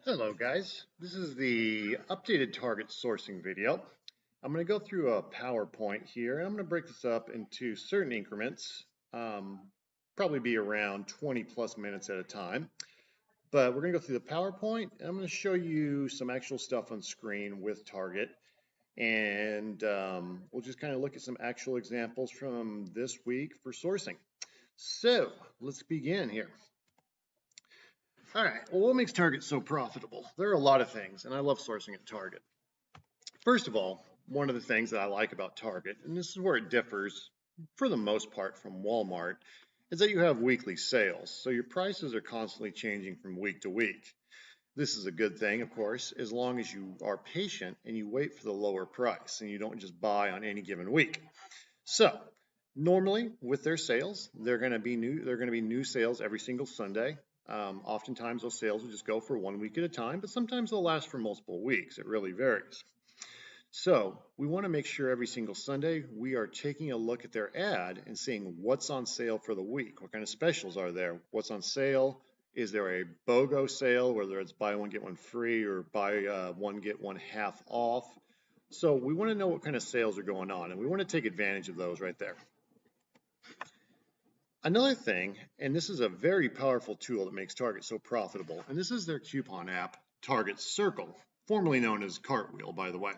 Hello guys, this is the updated target sourcing video. I'm going to go through a PowerPoint here and I'm going to break this up into certain increments, probably be around 20 plus minutes at a time. But we're going to go through the PowerPoint and I'm going to show you some actual stuff on screen with target, and we'll just kind of look at some actual examples from this week for sourcing. So let's begin here. All right, well, what makes Target so profitable? There are a lot of things, and I love sourcing at Target. First of all, one of the things that I like about Target, and this is where it differs for the most part from Walmart, is that you have weekly sales. So your prices are constantly changing from week to week. This is a good thing, of course, as long as you are patient and you wait for the lower price and you don't just buy on any given week. So normally with their sales, they're going to be new sales every single Sunday. Oftentimes those sales will just go for 1 week at a time, but sometimes they'll last for multiple weeks. It really varies. So we want to make sure every single Sunday we are taking a look at their ad and seeing what's on sale for the week. What kind of specials are there? What's on sale? Is there a BOGO sale, whether it's buy one, get one free, or buy one, get one half off? So we want to know what kind of sales are going on, and we want to take advantage of those right there. Another thing, and this is a very powerful tool that makes Target so profitable, and this is their coupon app, Target Circle, formerly known as Cartwheel, by the way.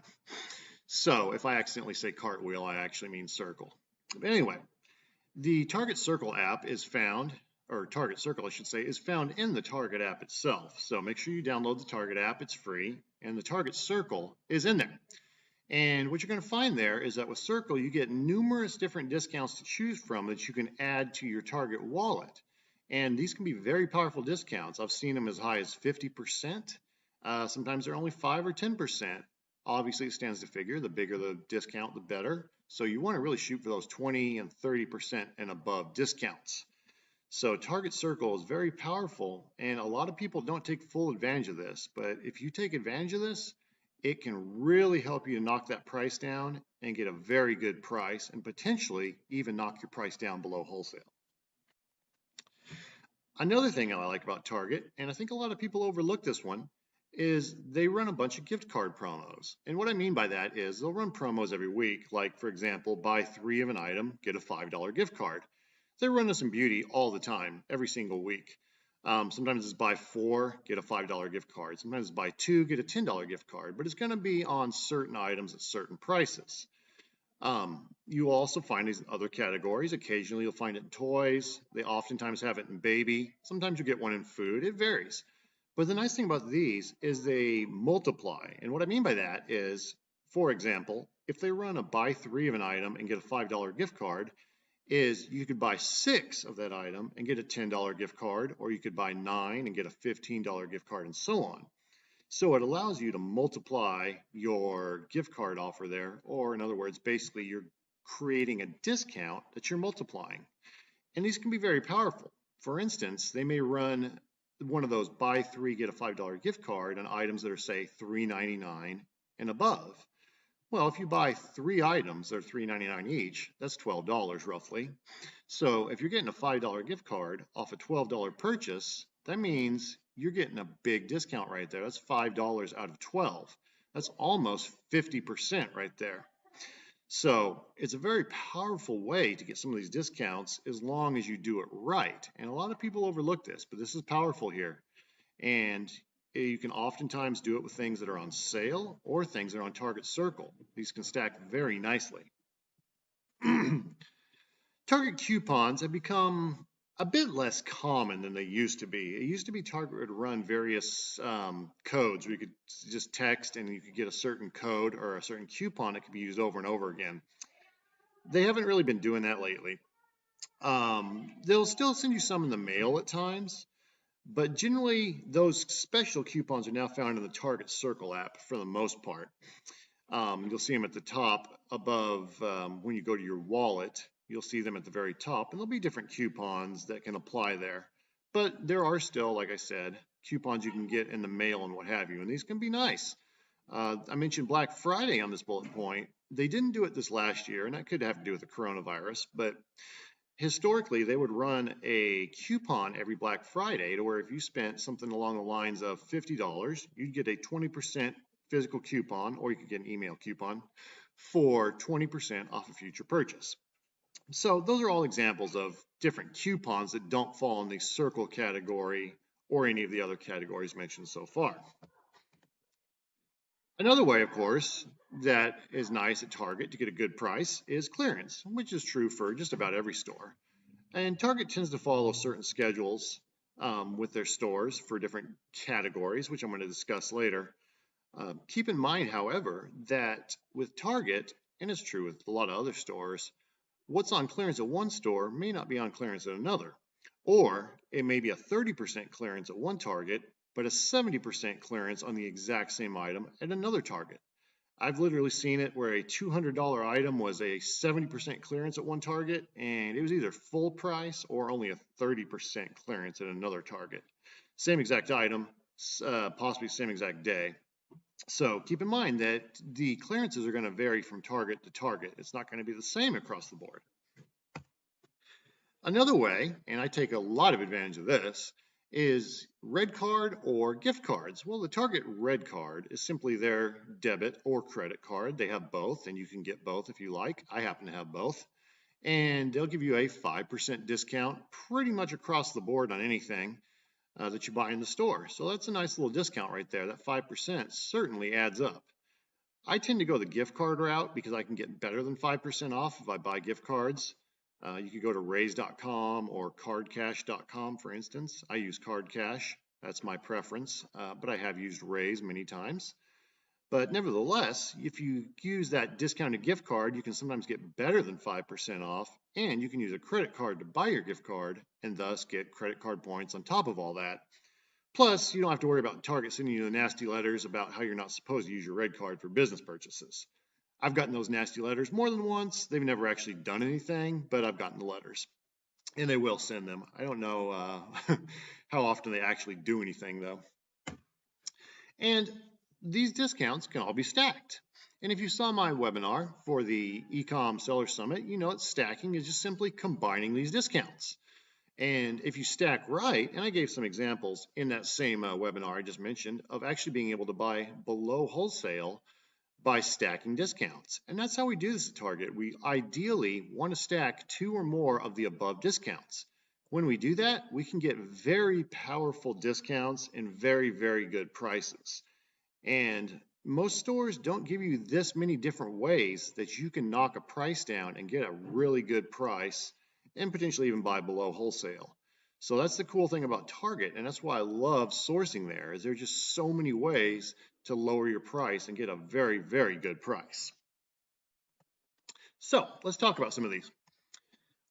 So if I accidentally say Cartwheel, I actually mean Circle. But anyway, the Target Circle app is found, or Target Circle, I should say, is found in the Target app itself. So make sure you download the Target app, it's free, and the Target Circle is in there. And what you're going to find there is that with Circle, you get numerous different discounts to choose from that you can add to your Target wallet. And these can be very powerful discounts. I've seen them as high as 50%. Sometimes they're only 5 or 10%. Obviously, it stands to figure. The bigger the discount, the better. So you want to really shoot for those 20 and 30% and above discounts. So Target Circle is very powerful, and a lot of people don't take full advantage of this. But if you take advantage of this, it can really help you to knock that price down and get a very good price, and potentially even knock your price down below wholesale. Another thing I like about Target, and I think a lot of people overlook this one, is they run a bunch of gift card promos. And what I mean by that is they'll run promos every week, like for example, buy 3 of an item, get a $5 gift card. They run this in beauty all the time, every single week. Sometimes it's buy 4, get a $5 gift card. Sometimes it's buy 2, get a $10 gift card, but it's going to be on certain items at certain prices. You will also find these in other categories. Occasionally you'll find it in toys. They oftentimes have it in baby. Sometimes you get one in food. It varies. But the nice thing about these is they multiply. And what I mean by that is, for example, if they run a buy 3 of an item and get a $5 gift card, is you could buy 6 of that item and get a $10 gift card, or you could buy 9 and get a $15 gift card, and so on. So it allows you to multiply your gift card offer there, or in other words, basically you're creating a discount that you're multiplying. And these can be very powerful. For instance, they may run one of those buy 3, get a $5 gift card on items that are, say, $3.99 and above. Well, if you buy 3 items that are $3.99 each, that's $12 roughly. So if you're getting a $5 gift card off a $12 purchase, that means you're getting a big discount right there. That's $5 out of 12. That's almost 50% right there. So it's a very powerful way to get some of these discounts as long as you do it right. And a lot of people overlook this, but this is powerful here. And you can oftentimes do it with things that are on sale or things that are on Target Circle. These can stack very nicely. Target coupons have become a bit less common than they used to be. It used to be Target would run various codes where you could just text and you could get a certain code or a certain coupon that could be used over and over again. They haven't really been doing that lately. They'll still send you some in the mail at times, but generally, those special coupons are now found in the Target Circle app for the most part. You'll see them at the top above when you go to your wallet. You'll see them at the very top, and there'll be different coupons that can apply there. But there are still, like I said, coupons you can get in the mail and what have you, and these can be nice. I mentioned Black Friday on this bullet point. They didn't do it this last year, and that could have to do with the coronavirus, but Historically, they would run a coupon every Black Friday to where if you spent something along the lines of $50, you'd get a 20% physical coupon, or you could get an email coupon for 20% off a future purchase. So those are all examples of different coupons that don't fall in the circle category or any of the other categories mentioned so far. Another way, of course, that is nice at Target to get a good price is clearance, which is true for just about every store. And Target tends to follow certain schedules with their stores for different categories, which I'm going to discuss later. Keep in mind, however, that with Target, and it's true with a lot of other stores, what's on clearance at one store may not be on clearance at another. Or it may be a 30% clearance at one Target, but a 70% clearance on the exact same item at another Target. I've literally seen it where a $200 item was a 70% clearance at one Target, and it was either full price or only a 30% clearance at another Target. Same exact item, possibly same exact day. So keep in mind that the clearances are going to vary from Target to Target. It's not going to be the same across the board. Another way, and I take a lot of advantage of this, is red card or gift cards. Well, the Target red card is simply their debit or credit card. They have both, and you can get both if you like. I happen to have both. And they'll give you a 5% discount pretty much across the board on anything that you buy in the store. So that's a nice little discount right there. That 5% certainly adds up. I tend to go the gift card route because I can get better than 5% off if I buy gift cards. You could go to raise.com or cardcash.com, for instance. I use cardcash. That's my preference, but I have used Raise many times. But nevertheless, if you use that discounted gift card, you can sometimes get better than 5% off, and you can use a credit card to buy your gift card and thus get credit card points on top of all that. Plus, you don't have to worry about Target sending you the nasty letters about how you're not supposed to use your red card for business purchases. I've gotten those nasty letters more than once. They've never actually done anything, but I've gotten the letters. And they will send them. I don't know how often they actually do anything, though. And these discounts can all be stacked. And if you saw my webinar for the eCom Seller Summit, you know that stacking is just simply combining these discounts. And if you stack right, and I gave some examples in that same webinar I just mentioned of actually being able to buy below wholesale by stacking discounts. And that's how we do this at Target. We ideally want to stack 2 or more of the above discounts. When we do that, we can get very powerful discounts and very, very good prices. And most stores don't give you this many different ways that you can knock a price down and get a really good price and potentially even buy below wholesale. So that's the cool thing about Target, and that's why I love sourcing there, is there are just so many ways to lower your price and get a very, very good price. So let's talk about some of these.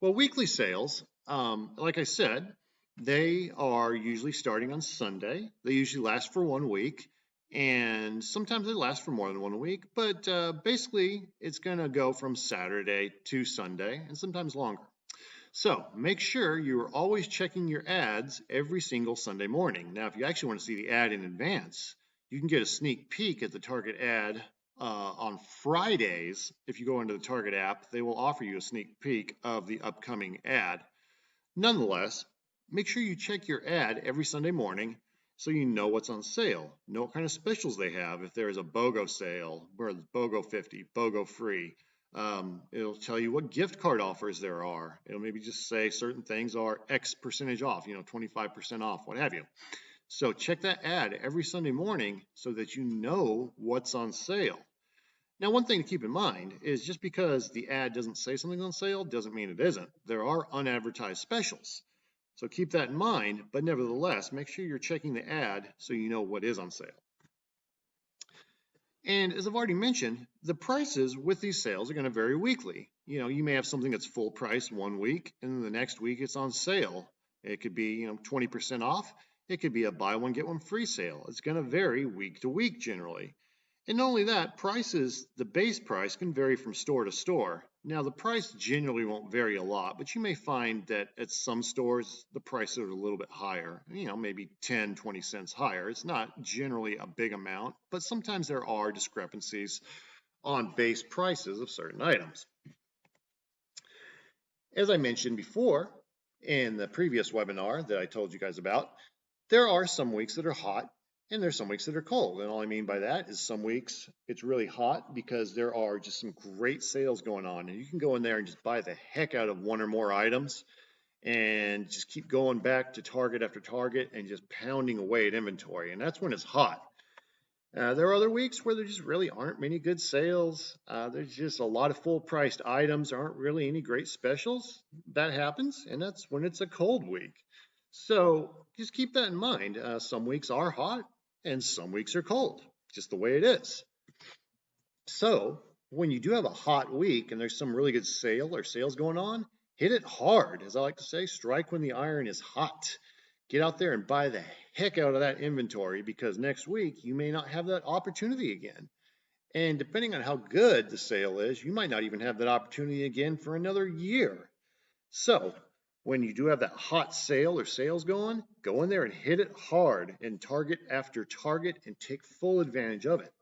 Well, weekly sales, like I said, they are usually starting on Sunday. They usually last for 1 week, and sometimes they last for more than 1 week, but basically it's going to go from Saturday to Sunday and sometimes longer. So make sure you're always checking your ads every single Sunday morning. Now, if you actually want to see the ad in advance, you can get a sneak peek at the Target ad on Fridays. If you go into the Target app, they will offer you a sneak peek of the upcoming ad. Nonetheless, make sure you check your ad every Sunday morning so you know what's on sale, know what kind of specials they have. If there is a BOGO sale, where it's BOGO 50, BOGO free, it'll tell you what gift card offers there are. It'll maybe just say certain things are X percentage off, 25% off, what have you. So check that ad every Sunday morning so that you know what's on sale. Now, one thing to keep in mind is just because the ad doesn't say something's on sale doesn't mean it isn't. There are unadvertised specials. So keep that in mind, but nevertheless, make sure you're checking the ad so you know what is on sale. And as I've already mentioned, the prices with these sales are going to vary weekly. You may have something that's full price 1 week, and then the next week it's on sale. It could be, 20% off. It could be a buy one, get one free sale. It's going to vary week to week generally. And not only that, prices, the base price can vary from store to store. Now, the price generally won't vary a lot, but you may find that at some stores, the prices are a little bit higher, maybe 10, 20 cents higher. It's not generally a big amount, but sometimes there are discrepancies on base prices of certain items. As I mentioned before in the previous webinar that I told you guys about, there are some weeks that are hot and there's some weeks that are cold. And all I mean by that is some weeks it's really hot because there are just some great sales going on. And you can go in there and just buy the heck out of one or more items and just keep going back to Target after Target and just pounding away at inventory. And that's when it's hot. There are other weeks where there just really aren't many good sales. There's just a lot of full-priced items. There aren't really any great specials. That happens, and that's when it's a cold week. So just keep that in mind. Some weeks are hot, and some weeks are cold. Just the way it is. So when you do have a hot week and there's some really good sale or sales going on, hit it hard. As I like to say, strike when the iron is hot. Get out there and buy the heck out of that inventory because next week you may not have that opportunity again. And depending on how good the sale is, you might not even have that opportunity again for another year. So when you do have that hot sale or sales going, go in there and hit it hard in Target after Target and take full advantage of it.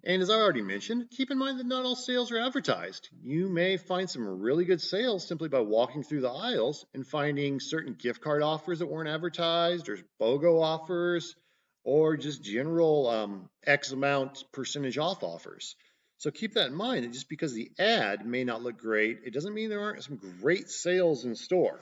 And as I already mentioned, keep in mind that not all sales are advertised. You may find some really good sales simply by walking through the aisles and finding certain gift card offers that weren't advertised, or BOGO offers, or just general X amount percentage off offers. So keep that in mind, that just because the ad may not look great, it doesn't mean there aren't some great sales in store.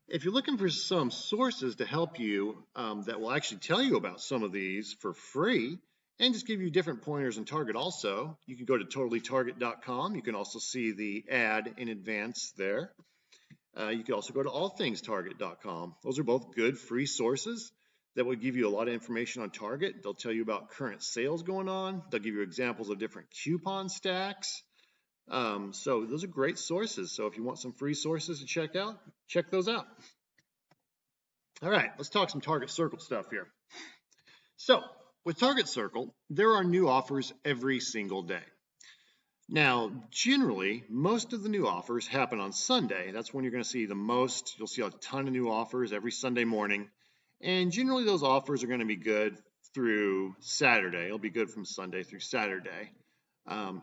If you're looking for some sources to help you that will actually tell you about some of these for free, and just give you different pointers in Target also, you can go to totallytarget.com. You can also see the ad in advance there. You can also go to allthingstarget.com. Those are both good free sources that will give you a lot of information on Target. They'll tell you about current sales going on. They'll give you examples of different coupon stacks. So those are great sources. So if you want some free sources to check out, check those out. All right, let's talk some Target Circle stuff here. So with Target Circle, there are new offers every single day. Now, generally, most of the new offers happen on Sunday. That's when you're going to see the most. You'll see a ton of new offers every Sunday morning. And generally, those offers are going to be good through Saturday. It'll be good from Sunday through Saturday.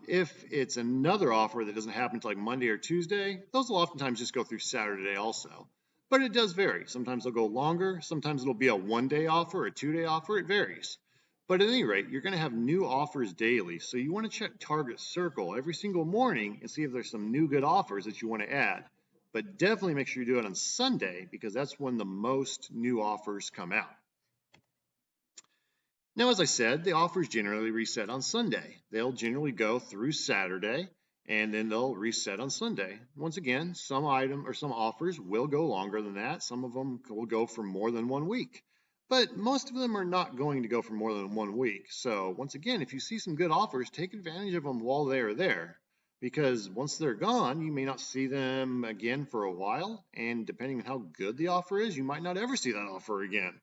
If it's another offer that doesn't happen until like Monday or Tuesday, those will oftentimes just go through Saturday also. But it does vary. Sometimes they'll go longer. Sometimes it'll be a one-day offer or a two-day offer. It varies. But at any rate, you're going to have new offers daily. So you want to check Target Circle every single morning and see if there's some new good offers that you want to add. But definitely make sure you do it on Sunday because that's when the most new offers come out. Now, as I said, the offers generally reset on Sunday. They'll generally go through Saturday and then they'll reset on Sunday. Once again, some offers will go longer than that. Some of them will go for more than 1 week. But most of them are not going to go for more than 1 week. So once again, if you see some good offers, take advantage of them while they are there. Because once they're gone, you may not see them again for a while. And depending on how good the offer is, you might not ever see that offer again.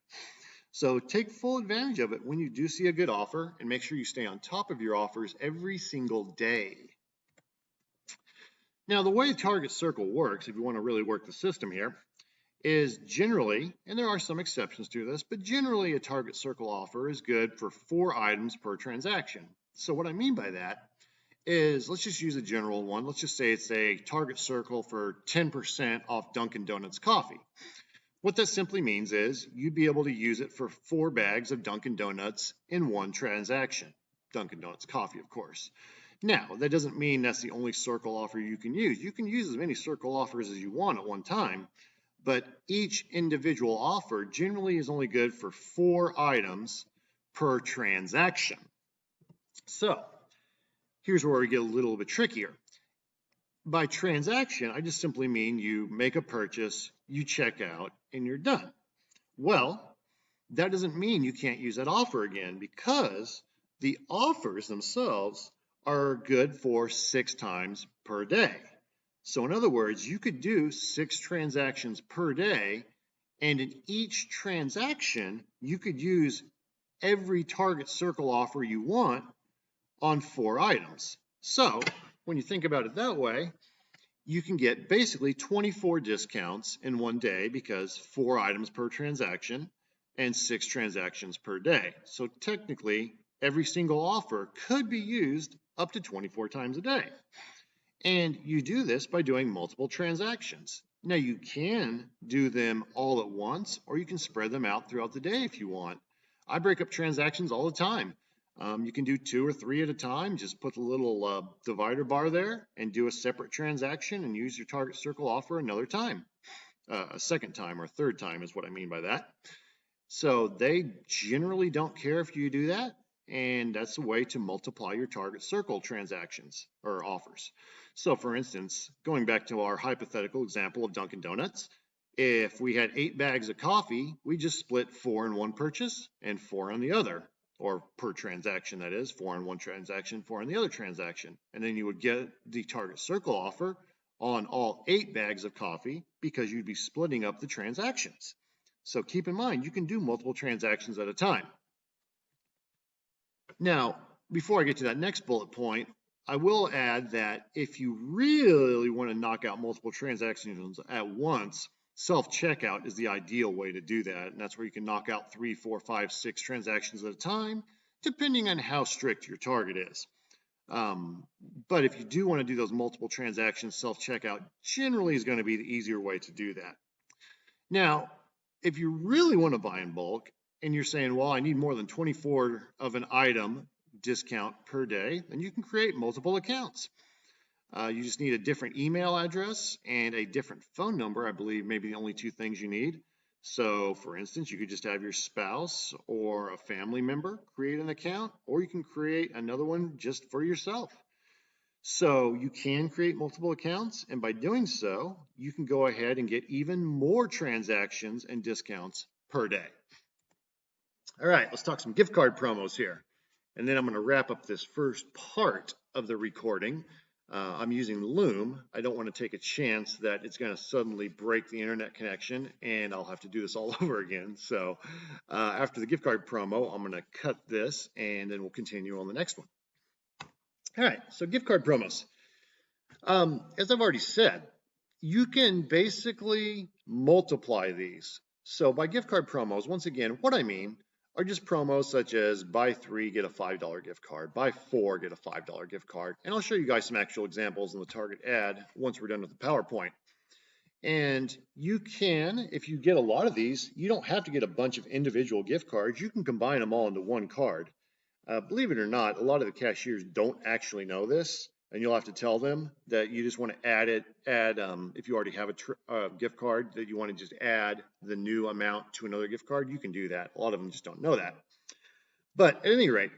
So take full advantage of it when you do see a good offer and make sure you stay on top of your offers every single day. Now, the way Target Circle works, if you want to really work the system here, is generally, and there are some exceptions to this, but generally a Target Circle offer is good for 4 items per transaction. So what I mean by that is, let's just use a general one. Let's just say it's a Target Circle for 10% off Dunkin' Donuts coffee. What that simply means is you'd be able to use it for 4 bags of Dunkin' Donuts in 1 transaction. Dunkin' Donuts coffee, of course. Now, that doesn't mean that's the only Circle offer you can use. You can use as many Circle offers as you want at one time, but each individual offer generally is only good for 4 items per transaction. So here's where we get a little bit trickier. By transaction, I just simply mean you make a purchase, you check out, and you're done. Well, that doesn't mean you can't use that offer again because the offers themselves are good for 6 times per day. So in other words, you could do 6 transactions per day, and in each transaction, you could use every Target Circle offer you want on 4 items. So when you think about it that way, you can get basically 24 discounts in 1 day because 4 items per transaction and 6 transactions per day. So technically, every single offer could be used up to 24 times a day. And you do this by doing multiple transactions. Now you can do them all at once, or you can spread them out throughout the day if you want. I break up transactions all the time. You can do 2 or 3 at a time. Just put the little divider bar there and do a separate transaction and use your target circle offer another time. A second time or third time is what I mean by that. So they generally don't care if you do that, and that's a way to multiply your target circle transactions or offers. So for instance, going back to our hypothetical example of Dunkin' Donuts, if we had 8 bags of coffee, we just split 4 in one purchase and 4 on the other, or per transaction that is, 4 in one transaction, 4 in the other transaction. And then you would get the target circle offer on all 8 bags of coffee because you'd be splitting up the transactions. So keep in mind, you can do multiple transactions at a time. Now, before I get to that next bullet point, I will add that if you really want to knock out multiple transactions at once, self-checkout is the ideal way to do that. And that's where you can knock out 3, 4, 5, 6 transactions at a time, depending on how strict your target is. But if you do want to do those multiple transactions, self-checkout generally is going to be the easier way to do that. Now, if you really want to buy in bulk and you're saying, well, I need more than 24 of an item discount per day, then you can create multiple accounts. You just need a different email address and a different phone number, I believe, maybe the only 2 things you need. So for instance, you could just have your spouse or a family member create an account, or you can create another one just for yourself. So you can create multiple accounts, and by doing so, you can go ahead and get even more transactions and discounts per day. All right, let's talk some gift card promos here. And then I'm going to wrap up this first part of the recording. I'm using Loom. I don't want to take a chance that it's going to suddenly break the internet connection and I'll have to do this all over again. So after the gift card promo, I'm going to cut this and then we'll continue on the next one. All right, so gift card promos. As I've already said, you can basically multiply these. So by gift card promos, once again, what I mean are just promos such as buy 3, get a $5 gift card, buy 4, get a $5 gift card. And I'll show you guys some actual examples in the target ad once we're done with the PowerPoint. And you can, if you get a lot of these, you don't have to get a bunch of individual gift cards. You can combine them all into one card. Believe it or not, a lot of the cashiers don't actually know this, and you'll have to tell them that you just want to add if you already have a gift card, that you want to just add the new amount to another gift card. You can do that. A lot of them just don't know that. But at any rate,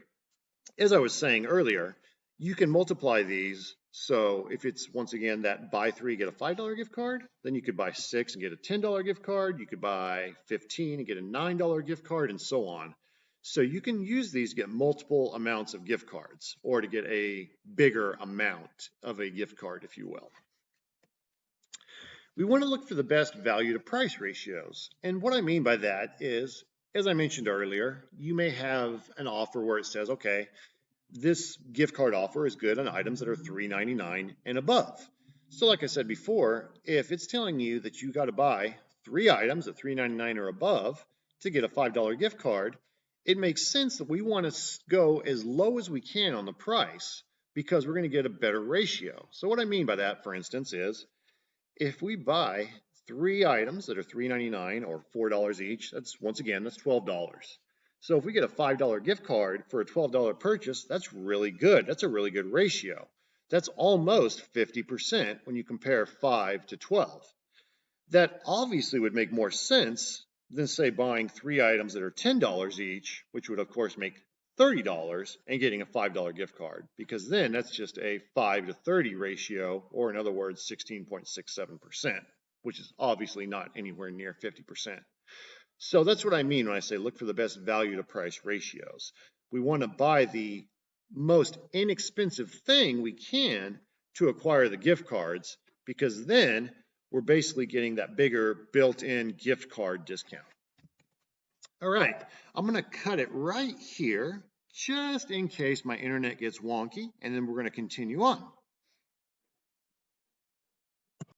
as I was saying earlier, you can multiply these. So if it's, once again, that buy 3, get a $5 gift card, then you could buy 6 and get a $10 gift card. You could buy 15 and get a $9 gift card, and so on. So you can use these to get multiple amounts of gift cards, or to get a bigger amount of a gift card, if you will. We want to look for the best value to price ratios. And what I mean by that is, as I mentioned earlier, you may have an offer where it says, okay, this gift card offer is good on items that are $3.99 and above. So like I said before, if it's telling you that you got to buy 3 items at $3.99 or above to get a $5 gift card, it makes sense that we want to go as low as we can on the price because we're going to get a better ratio. So what I mean by that, for instance, is if we buy 3 items that are $3.99 or $4 each, that's, once again, that's $12. So if we get a $5 gift card for a $12 purchase, that's really good. That's a really good ratio. That's almost 50% when you compare 5 to 12. That obviously would make more sense than, say, buying 3 items that are $10 each, which would of course make $30, and getting a $5 gift card, because then that's just a 5 to 30 ratio, or in other words, 16.67%, which is obviously not anywhere near 50%. So that's what I mean when I say look for the best value to price ratios. We want to buy the most inexpensive thing we can to acquire the gift cards, because then we're basically getting that bigger built-in gift card discount. All right, I'm going to cut it right here just in case my internet gets wonky, and then we're going to continue on.